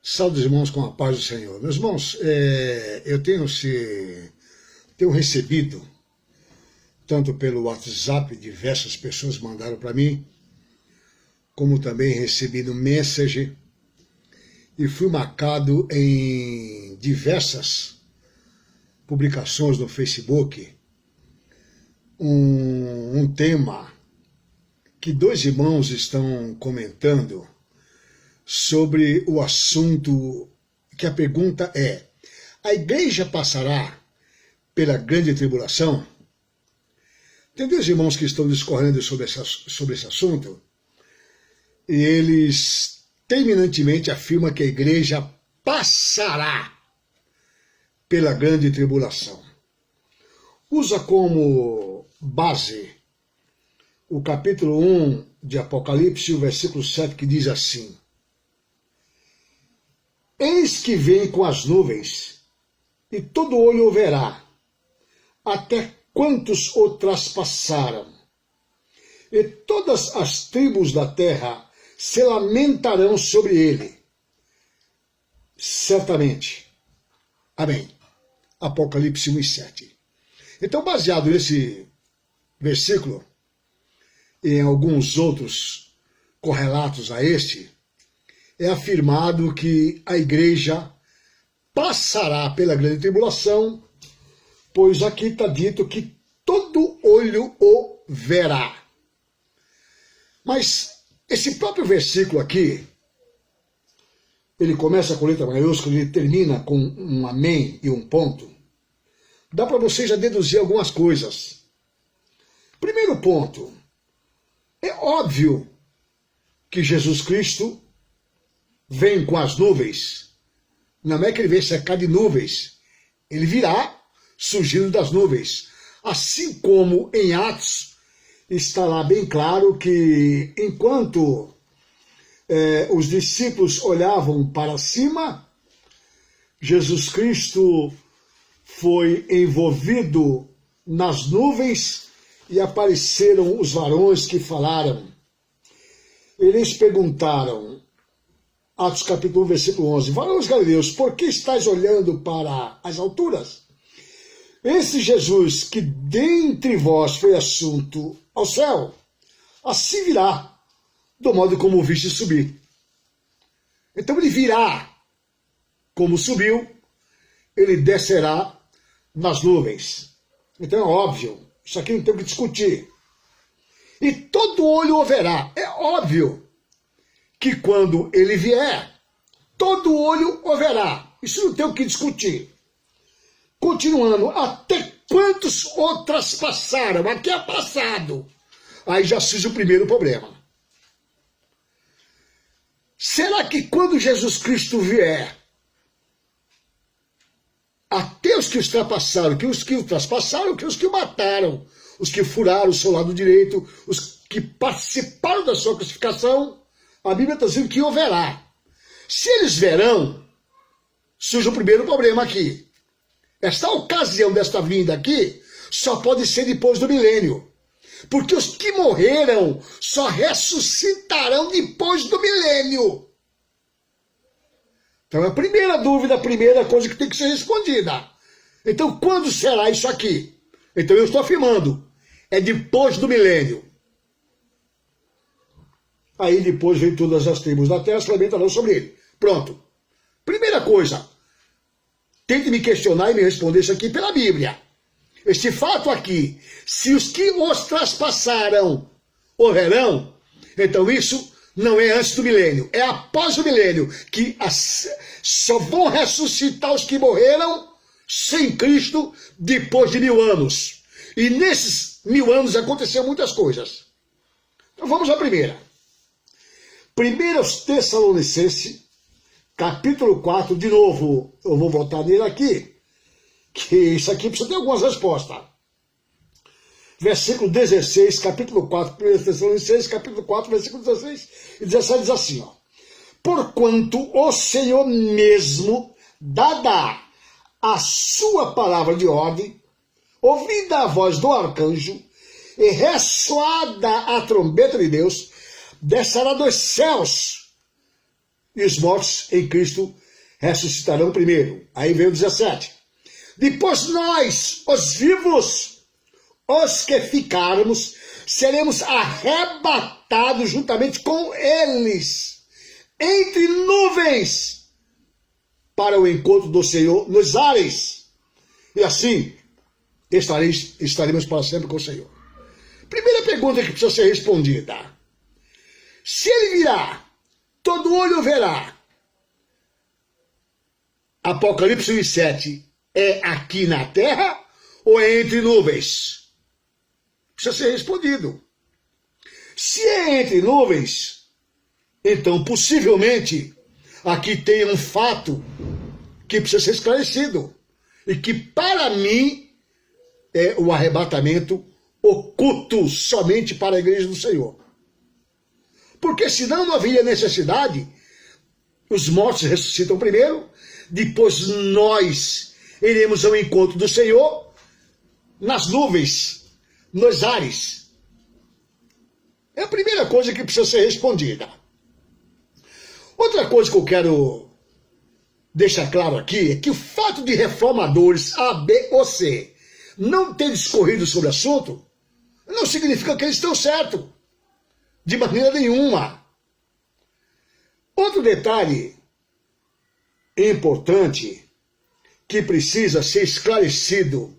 Salve os irmãos com a paz do Senhor. Meus irmãos, eu tenho recebido, tanto pelo WhatsApp, diversas pessoas mandaram para mim, como também recebido mensagem, e fui marcado em diversas publicações no Facebook, um tema que dois irmãos estão comentando sobre o assunto, que a pergunta é: a igreja passará pela grande tribulação? Tem dois irmãos que estão discorrendo sobre esse assunto, e eles terminantemente afirmam que a igreja passará pela grande tribulação. Usa como base o capítulo 1 de Apocalipse, o versículo 7, que diz assim: eis que vem com as nuvens, e todo olho o verá, até quantos o traspassaram. E todas as tribos da terra se lamentarão sobre ele. Certamente. Amém. Apocalipse 1 e 7. Então, baseado nesse versículo, e em alguns outros correlatos a este, é afirmado que a igreja passará pela grande tribulação, pois aqui está dito que todo olho o verá. Mas esse próprio versículo aqui, ele começa com letra maiúscula e ele termina com um amém e um ponto. Dá para você já deduzir algumas coisas. Primeiro ponto, é óbvio que Jesus Cristo vem com as nuvens. Não é que ele vem cercado de nuvens. Ele virá surgindo das nuvens. Assim como em Atos está lá bem claro que enquanto os discípulos olhavam para cima, Jesus Cristo foi envolvido nas nuvens e apareceram os varões que falaram. Eles perguntaram, Atos capítulo 1, versículo 11, varões galileus, por que estáis olhando para as alturas? Esse Jesus que dentre vós foi assunto ao céu, assim virá, do modo como o viste subir. Então ele virá como subiu, ele descerá nas nuvens. Então é óbvio, isso aqui não tem o que discutir. E todo olho o verá. É óbvio que quando ele vier, todo olho o verá. Isso não tem o que discutir. Continuando, até quantos o traspassaram? Aqui é passado. Aí já surge o primeiro problema. Será que quando Jesus Cristo vier, até os que os ultrapassaram, que os que o traspassaram, que os que o mataram, os que furaram o seu lado direito, os que participaram da sua crucificação, a Bíblia está dizendo que o verá. Se eles verão, surge o primeiro problema aqui. Esta ocasião desta vinda aqui só pode ser depois do milênio. Porque os que morreram só ressuscitarão depois do milênio. Então a primeira dúvida, a primeira coisa que tem que ser respondida. Então quando será isso aqui? Então eu estou afirmando, é depois do milênio. Aí depois vem todas as tribos da terra, se lamentarão sobre ele. Pronto. Primeira coisa, tente me questionar e me responder isso aqui pela Bíblia. Este fato aqui, se os que os traspassaram o verão, então isso não é antes do milênio, é após o milênio, que só vão ressuscitar os que morreram sem Cristo depois de 1000 anos. E nesses 1000 anos aconteceram muitas coisas. Então vamos à primeira. 1 Tessalonicenses, capítulo 4, de novo, eu vou voltar nele aqui, que isso aqui precisa ter algumas respostas. Versículo 16, capítulo 4, 1 Tessalonicenses, capítulo 4, versículo 16 e 17 diz assim, ó: porquanto o Senhor mesmo, dada a sua palavra de ordem, ouvida a voz do arcanjo e ressoada a trombeta de Deus, descerá dos céus e os mortos em Cristo ressuscitarão primeiro. Aí vem o 17. Depois nós, os vivos, os que ficarmos, seremos arrebatados juntamente com eles, entre nuvens, para o encontro do Senhor nos ares. E assim estaremos para sempre com o Senhor. Primeira pergunta que precisa ser respondida. Se ele virá, todo olho verá. Apocalipse 1:7 é aqui na terra ou é entre nuvens? Precisa ser respondido. Se é entre nuvens, então possivelmente aqui tem um fato que precisa ser esclarecido e que para mim é o arrebatamento oculto somente para a igreja do Senhor. Porque senão não haveria necessidade. Os mortos ressuscitam primeiro, depois nós iremos ao encontro do Senhor nas nuvens, nos ares. É a primeira coisa que precisa ser respondida. Outra coisa que eu quero deixar claro aqui é que o fato de reformadores A, B ou C não terem discorrido sobre o assunto não significa que eles estão certos. De maneira nenhuma. Outro detalhe importante que precisa ser esclarecido,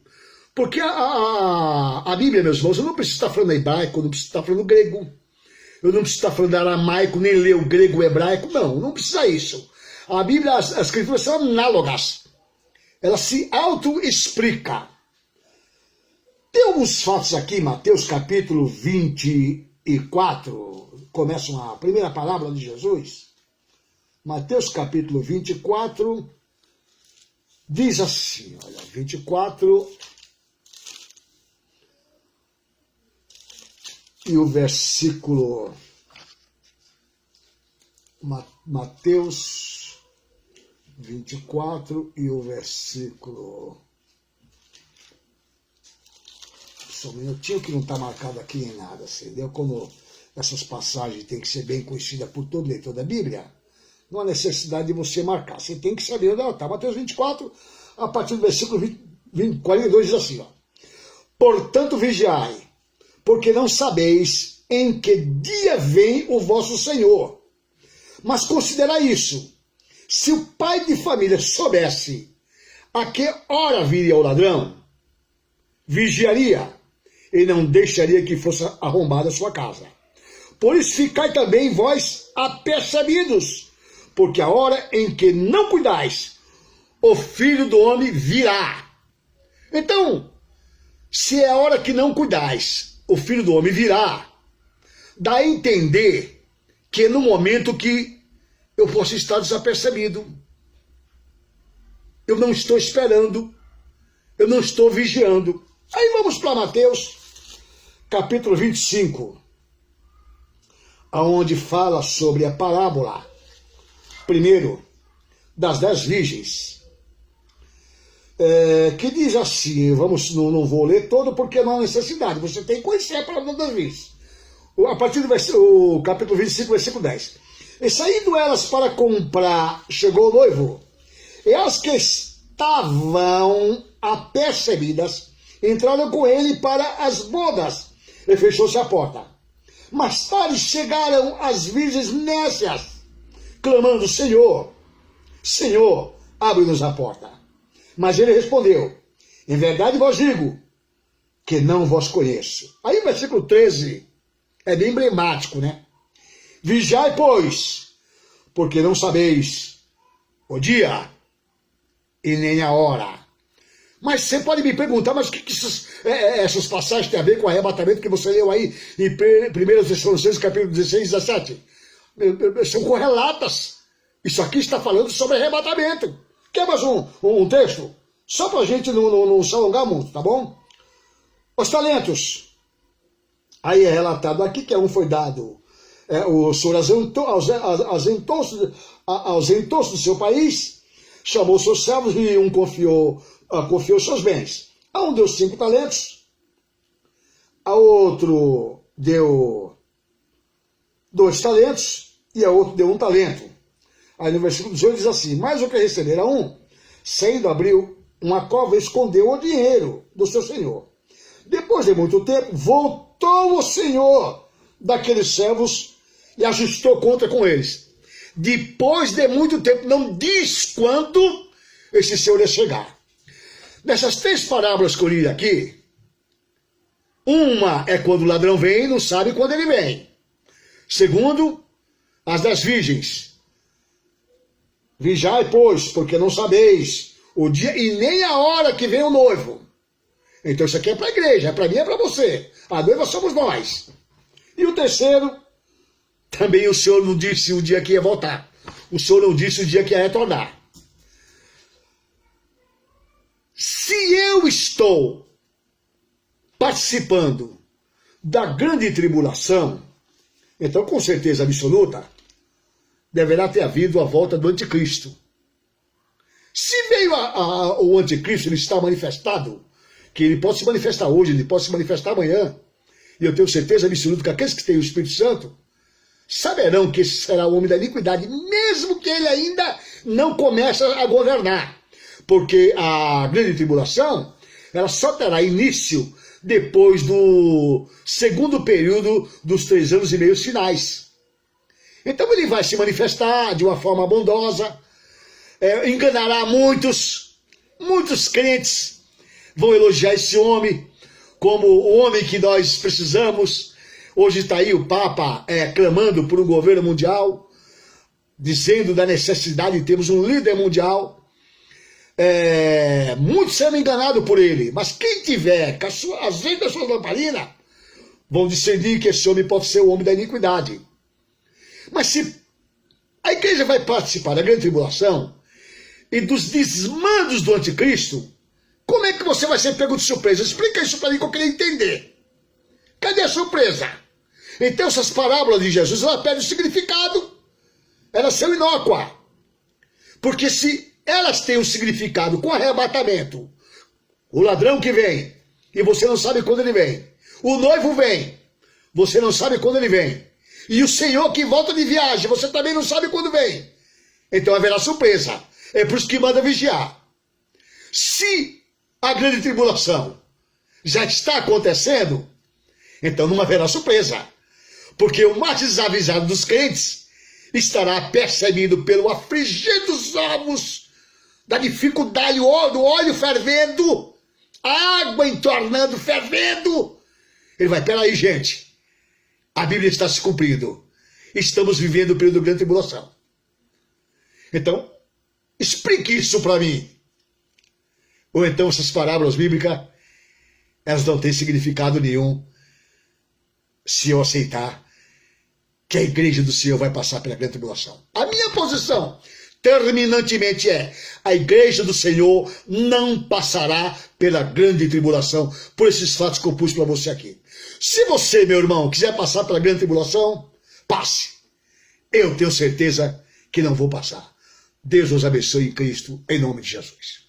porque a Bíblia, meus irmãos, eu não preciso estar falando hebraico, eu não preciso estar falando grego, eu não preciso estar falando aramaico, nem ler o grego o hebraico, não precisa isso. A Bíblia, as escrituras são análogas, ela se auto-explica. Tem alguns fatos aqui, Mateus capítulo 24, começa a primeira palavra de Jesus. Mateus capítulo 24, diz assim, olha, 24, e o versículo, Mateus 24 e o versículo, só um minutinho que não está marcado aqui em nada, entendeu? Como essas passagens têm que ser bem conhecidas por todo leitor da Bíblia, não há necessidade de você marcar, você tem que saber onde ela está. Mateus 24, a partir do versículo 42, diz assim, ó, portanto vigiai, porque não sabeis em que dia vem o vosso Senhor. Mas considerai isso, se o pai de família soubesse a que hora viria o ladrão, vigiaria e não deixaria que fosse arrombada a sua casa. Por isso ficai também vós apercebidos, porque a hora em que não cuidais, o Filho do Homem virá. Então, se é a hora que não cuidais, o Filho do Homem virá, dá a entender que no momento que eu posso estar desapercebido, eu não estou esperando, eu não estou vigiando. Aí vamos para Mateus, capítulo 25, onde fala sobre a parábola, primeiro, das 10 virgens, que diz assim, não vou ler todo porque não há necessidade, você tem que conhecer a parábola das virgens. A partir do capítulo 25, versículo 10. E saindo elas para comprar, chegou o noivo, e as que estavam apercebidas entraram com ele para as bodas, e fechou-se a porta. Mais tarde chegaram as virgens nécias, clamando, Senhor, Senhor, abre-nos a porta. Mas ele respondeu, em verdade vos digo, que não vos conheço. Aí o versículo 13 é bem emblemático, né? Vigiai, pois, porque não sabeis o dia e nem a hora. Mas você pode me perguntar, mas o que essas passagens têm a ver com o arrebatamento que você leu aí em 1 Tessalonicenses, capítulo 16 e 17? São correlatas. Isso aqui está falando sobre arrebatamento. Quer mais um texto? Só para a gente não se alongar muito, tá bom? Os talentos. Aí é relatado aqui que um foi dado o Senhor ausentou-se do seu país, chamou seus servos e um confiou seus bens. A um deu 5 talentos, a outro deu 2 talentos e a outro deu 1 talento. Aí no versículo 18 diz assim: mas o que recebera um, saindo, abriu uma cova e escondeu o dinheiro do seu senhor. Depois de muito tempo, voltou o senhor daqueles servos e ajustou conta com eles. Depois de muito tempo, não diz quando esse senhor ia chegar. Nessas 3 parábolas que eu li aqui, uma é quando o ladrão vem e não sabe quando ele vem. Segundo, as das virgens. Vigiai, pois, porque não sabeis o dia e nem a hora que vem o noivo. Então isso aqui é para a igreja, é para mim, é para você. A noiva somos nós. E o terceiro, também o Senhor não disse o dia que ia voltar. O Senhor não disse o dia que ia retornar. Se eu estou participando da grande tribulação, então com certeza absoluta, deverá ter havido a volta do anticristo. Se veio o anticristo, ele está manifestado, que ele pode se manifestar hoje, ele pode se manifestar amanhã, e eu tenho certeza absoluta que aqueles que têm o Espírito Santo saberão que esse será o homem da iniquidade, mesmo que ele ainda não comece a governar. Porque a grande tribulação, ela só terá início depois do segundo período dos 3 anos e meio finais. Então ele vai se manifestar de uma forma bondosa, enganará muitos crentes vão elogiar esse homem como o homem que nós precisamos. Hoje está aí o Papa clamando por um governo mundial, dizendo da necessidade de termos um líder mundial. Muitos serão enganados por ele, mas quem tiver azeite das suas lamparinas vão discernir que esse homem pode ser o homem da iniquidade. Mas se a igreja vai participar da grande tribulação e dos desmandos do anticristo, como é que você vai ser pego de surpresa? Explica isso para mim que eu queria entender. Cadê a surpresa? Então essas parábolas de Jesus, ela perde o significado. Elas são inócuas. Porque se elas têm um significado com arrebatamento, o ladrão que vem, e você não sabe quando ele vem. O noivo vem, você não sabe quando ele vem. E o Senhor que volta de viagem, você também não sabe quando vem. Então haverá surpresa. É por isso que manda vigiar. Se a grande tribulação já está acontecendo, então não haverá surpresa. Porque o mais desavisado dos crentes estará percebido pelo afligir dos ovos, da dificuldade, do óleo fervendo, a água entornando, fervendo. Ele vai, peraí, gente, a Bíblia está se cumprindo. Estamos vivendo o período da grande tribulação. Então, explique isso para mim. Ou então essas parábolas bíblicas, elas não têm significado nenhum se eu aceitar que a igreja do Senhor vai passar pela grande tribulação. A minha posição, terminantemente, a igreja do Senhor não passará pela grande tribulação por esses fatos que eu pus para você aqui. Se você, meu irmão, quiser passar pela grande tribulação, passe. Eu tenho certeza que não vou passar. Deus nos abençoe em Cristo, em nome de Jesus.